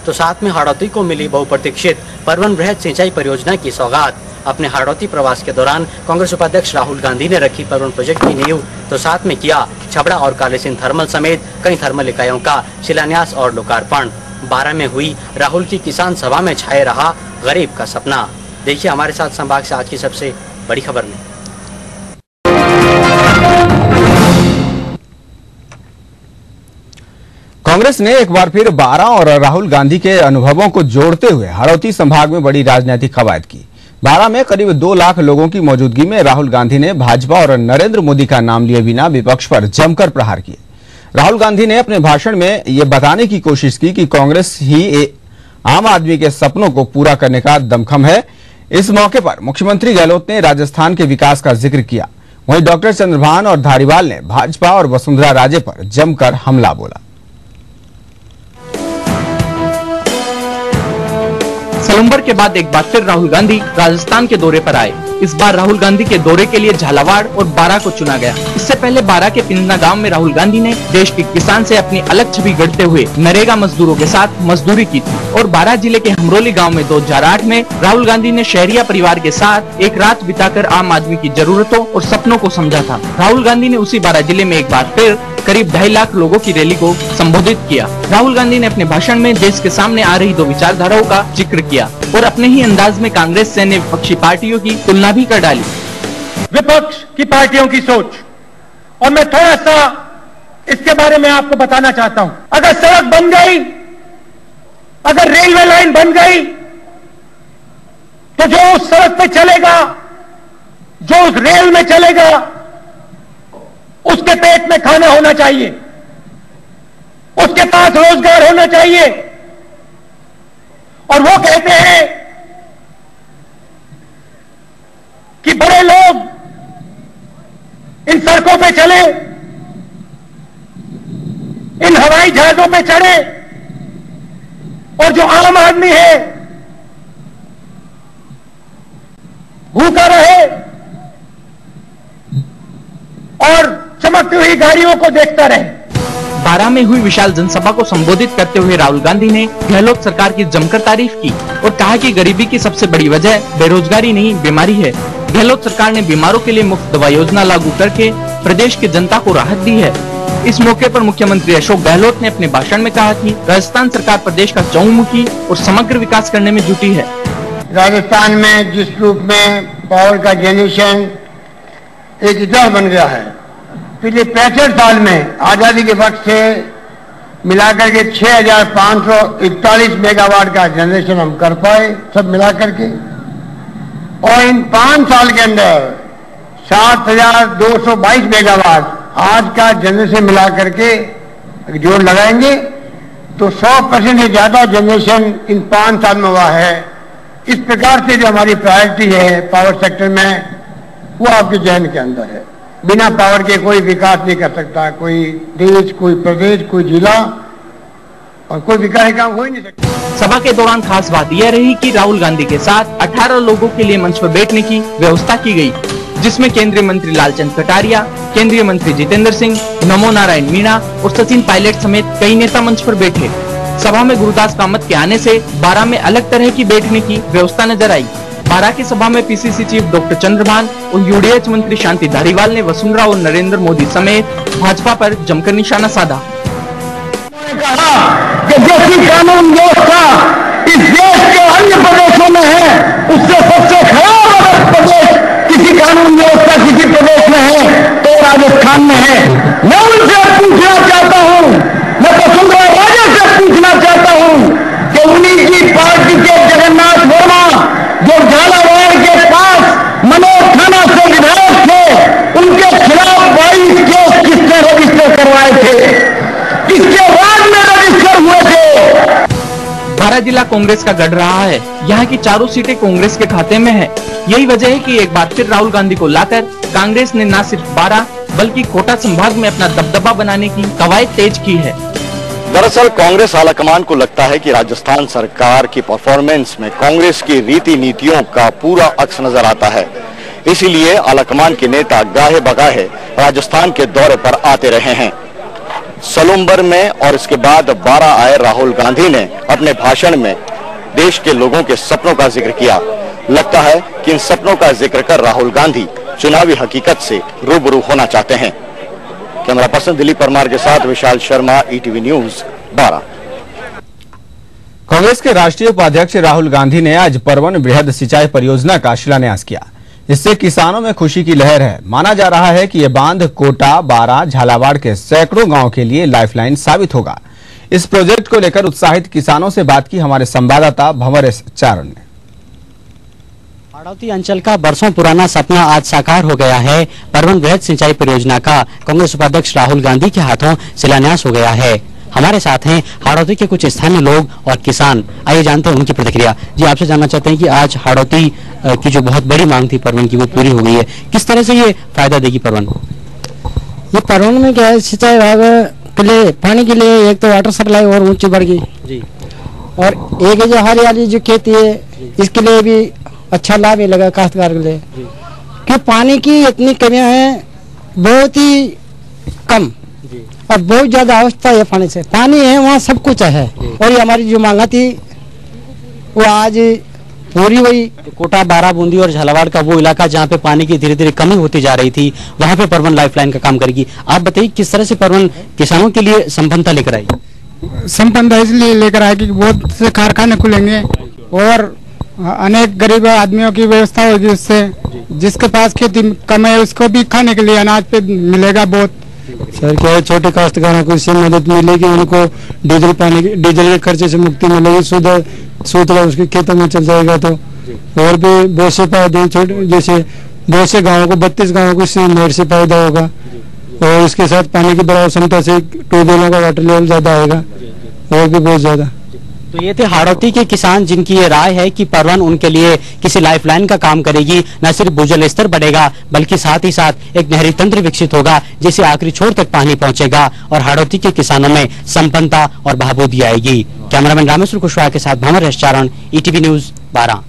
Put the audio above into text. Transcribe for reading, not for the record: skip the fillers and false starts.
तो साथ में हाड़ौती को मिली बहुप्रतीक्षित परवन बृहद सिंचाई परियोजना की सौगात। अपने हाड़ौती प्रवास के दौरान कांग्रेस उपाध्यक्ष राहुल गांधी ने रखी परवन प्रोजेक्ट की नींव, तो साथ में किया छबड़ा और कालीसिंध थर्मल समेत कई थर्मल इकाइयों का शिलान्यास और लोकार्पण। 12 में हुई राहुल की किसान सभा में छाए रहा गरीब का सपना। देखिए हमारे साथ संभाग से आज की सबसे बड़ी खबर में। कांग्रेस ने एक बार फिर बारा और राहुल गांधी के अनुभवों को जोड़ते हुए हाड़ौती संभाग में बड़ी राजनीतिक कवायद की। बारा में करीब 2 लाख लोगों की मौजूदगी में राहुल गांधी ने भाजपा और नरेंद्र मोदी का नाम लिए बिना विपक्ष पर जमकर प्रहार किए। राहुल गांधी ने अपने भाषण में ये बताने की कोशिश की कि कांग्रेस ही आम आदमी के सपनों को पूरा करने का दमखम है। इस मौके पर मुख्यमंत्री गहलोत ने राजस्थान के विकास का जिक्र किया। वहीं डॉक्टर चंद्रभान और धारीवाल ने भाजपा और वसुंधरा राजे पर जमकर हमला बोला। सितंबर के बाद एक बार फिर राहुल गांधी राजस्थान के दौरे पर आए। इस बार राहुल गांधी के दौरे के लिए झालावाड़ और बारा को चुना गया। इससे पहले बारा के पिंजना गांव में राहुल गांधी ने देश के किसान से अपनी अलग छवि गढ़ते हुए नरेगा मजदूरों के साथ मजदूरी की थी। और बारा जिले के हमरोली गांव में 2008 में राहुल गांधी ने शहरिया परिवार के साथ एक रात बिताकर आम आदमी की जरूरतों और सपनों को समझा था। राहुल गांधी ने उसी बारा जिले में एक बार फिर करीब 2.5 लाख लोगों की रैली को संबोधित किया। राहुल गांधी ने अपने भाषण में देश के सामने आ रही 2 विचारधाराओं का जिक्र किया और अपने ही अंदाज में कांग्रेस से अन्य विपक्षी पार्टियों की तुलना भी कर डाली। विपक्ष की पार्टियों की सोच, और मैं थोड़ा सा इसके बारे में आपको बताना चाहता हूं। अगर सड़क बन गई, अगर रेलवे लाइन बन गई, तो जो उस सड़क पे चलेगा, जो उस रेल में चलेगा, उसके पेट में खाना होना चाहिए, उसके पास रोजगार होना चाहिए। और वो कहते हैं कि बड़े लोग इन सड़कों पे चले, इन हवाई जहाजों पे चढ़े, और जो आम आदमी है भूखा रहे और चमकती हुई गाड़ियों को देखता रहे। बारा में हुई विशाल जनसभा को संबोधित करते हुए राहुल गांधी ने गहलोत सरकार की जमकर तारीफ की और कहा कि गरीबी की सबसे बड़ी वजह बेरोजगारी नहीं, बीमारी है। गहलोत सरकार ने बीमारों के लिए मुफ्त दवा योजना लागू करके प्रदेश की जनता को राहत दी है। इस मौके पर मुख्यमंत्री अशोक गहलोत ने अपने भाषण में कहा कि राजस्थान सरकार प्रदेश का चहुमुखी और समग्र विकास करने में जुटी है। राजस्थान में जिस रूप में पावर का जनरेशन एक इतिहास बन गया है, पिछले 65 साल में आजादी के वक्त से मिलाकर के 6,541 मेगावाट का जनरेशन हम कर पाए, सब मिलाकर के। और इन 5 साल के अंदर 7,222 मेगावाट आज का जनरेशन मिलाकर के जोड़ लगाएंगे तो 100% से ज्यादा जनरेशन इन 5 साल में हुआ है। इस प्रकार से जो हमारी प्रायोरिटी है पावर सेक्टर में, वो आपके जहन के अंदर है। बिना पावर के कोई विकास नहीं कर सकता, कोई देश, कोई प्रदेश, कोई जिला और कोई विकास काम हो ही नहीं सकता। सभा के दौरान खास बात यह रही कि राहुल गांधी के साथ 18 लोगों के लिए मंच पर बैठने की व्यवस्था की गई, जिसमें केंद्रीय मंत्री लालचंद कटारिया, केंद्रीय मंत्री जितेंद्र सिंह, नमो नारायण मीणा और सचिन पायलट समेत कई नेता मंच पर बैठे। सभा में गुरुदास कामत के आने से बारा में अलग तरह की बैठने की व्यवस्था नजर आई। बारा की सभा में पीसीसी चीफ डॉक्टर चंद्रभान और यूडीएच मंत्री शांति धारीवाल ने वसुंधरा और नरेंद्र मोदी समेत भाजपा पर जमकर निशाना साधा। कहा कि जैसी कानून व्यवस्था इस देश के अन्य प्रदेशों में है, उससे सबसे खराब अगर प्रदेश किसी कानून व्यवस्था किसी प्रदेश में है तो राजस्थान में है। मैं उनसे पूछना चाहता हूं, मैं वसुंधरा राजे से पूछना चाहता हूं कि उन्हीं की पार्टी के जगन्नाथ वर्मा जो झालावाड़ के पास मनोज थाना से विधायक थे, उनके खिलाफ 22 केस किसने रजिस्टर करवाए थे, किसके बाद में रजिस्टर हुए थे। बारा जिला कांग्रेस का गढ़ रहा है। यहाँ की 4 सीटें कांग्रेस के खाते में है। यही वजह है कि एक बार फिर राहुल गांधी को लाकर कांग्रेस ने न सिर्फ बारा बल्कि कोटा संभाग में अपना दबदबा बनाने की कवायद तेज की है। दरअसल कांग्रेस आलाकमान को लगता है कि राजस्थान सरकार की परफॉर्मेंस में कांग्रेस की रीति नीतियों का पूरा अक्स नजर आता है। इसीलिए आलाकमान के नेता गाहे बगाहे राजस्थान के दौरे पर आते रहे हैं। सलूम्बर में और इसके बाद बारा आए राहुल गांधी ने अपने भाषण में देश के लोगों के सपनों का जिक्र किया। लगता है कि इन सपनों का जिक्र कर राहुल गांधी चुनावी हकीकत से रूबरू होना चाहते हैं। कैमरा पर्सन दिलीप परमार के साथ विशाल शर्मा, ईटीवी न्यूज, बारा। कांग्रेस के राष्ट्रीय उपाध्यक्ष राहुल गांधी ने आज परवन बृहद सिंचाई परियोजना का शिलान्यास किया। इससे किसानों में खुशी की लहर है। माना जा रहा है कि ये बांध कोटा, बारा, झालावाड़ के सैकड़ों गांव के लिए लाइफलाइन साबित होगा। इस प्रोजेक्ट को लेकर उत्साहित किसानों से बात की हमारे संवाददाता भंवर एस चारण ने। हाड़ौती अंचल का बरसों पुराना सपना आज साकार हो गया है। परवन बृहद सिंचाई परियोजना का कांग्रेस उपाध्यक्ष राहुल गांधी के हाथों शिलान्यास हो गया है। हमारे साथ हैं हाड़ौती के कुछ स्थानीय लोग और किसान। आइए जानते हैं उनकी प्रतिक्रिया। जी, आपसे जानना चाहते हैं कि आज हाड़ौती की जो बहुत बड़ी मांग थी परवन की, वो पूरी हो गई है। किस तरह से ये फायदा देगी परवन को? ये परवन में क्या है, सिंचाई विभाग के लिए पानी के लिए एक तो वाटर सप्लाई और ऊंची बढ़ गई जी, और एक जो हरियाली जो खेती है इसके लिए भी अच्छा लाभ ही लगा काश्तकार के लिए, कि पानी की इतनी कमियां हैं, बहुत ही कम और बहुत ज्यादा अवस्था है। पानी से पानी है वहाँ सब कुछ है, और ये हमारी जो मांगा थी वो आज पूरी हुई। कोटा, बारा, बूंदी और झालावाड़ का वो इलाका जहाँ पे पानी की धीरे धीरे कमी होती जा रही थी, वहाँ पे परवन लाइफलाइन का काम करेगी। आप बताइए किस तरह से परवन किसानों के लिए संपन्नता लेकर आई? संपन्नता इसलिए लेकर आए कि बहुत से कारखाने खुलेंगे और अनेक गरीब आदमियों की व्यवस्था होगी उससे। जिसके पास खेती कम है उसको भी खाने के लिए अनाज पे मिलेगा बहुत। सर क्या है, छोटे काश्तकारों को इससे मदद मिलेगी, उनको डीजल के खर्चे से मुक्ति मिलेगी, सूद उसके खेतों में चल जाएगा। तो और भी बहुत से फायदे, छोटे जैसे बहुत से गाँवों को 32 गाँवों को इससे नहर से फायदा होगा, और इसके साथ पानी की बराबर क्षमता से ट्यूबवेलों का वाटर लेवल ज्यादा आएगा, और भी बहुत ज्यादा। तो ये थे हाड़ौती के किसान जिनकी ये राय है कि परवन उनके लिए किसी लाइफलाइन का काम करेगी। न सिर्फ भूजल स्तर बढ़ेगा बल्कि साथ ही साथ एक नहरी तंत्र विकसित होगा जिससे आखिरी छोर तक पानी पहुंचेगा और हाड़ौती के किसानों में संपन्नता और बहाबूदी आएगी। कैमरामैन रामेश्वर कुशवाहा के साथ भंवर एस चारण, ईटीवी न्यूज, बारा।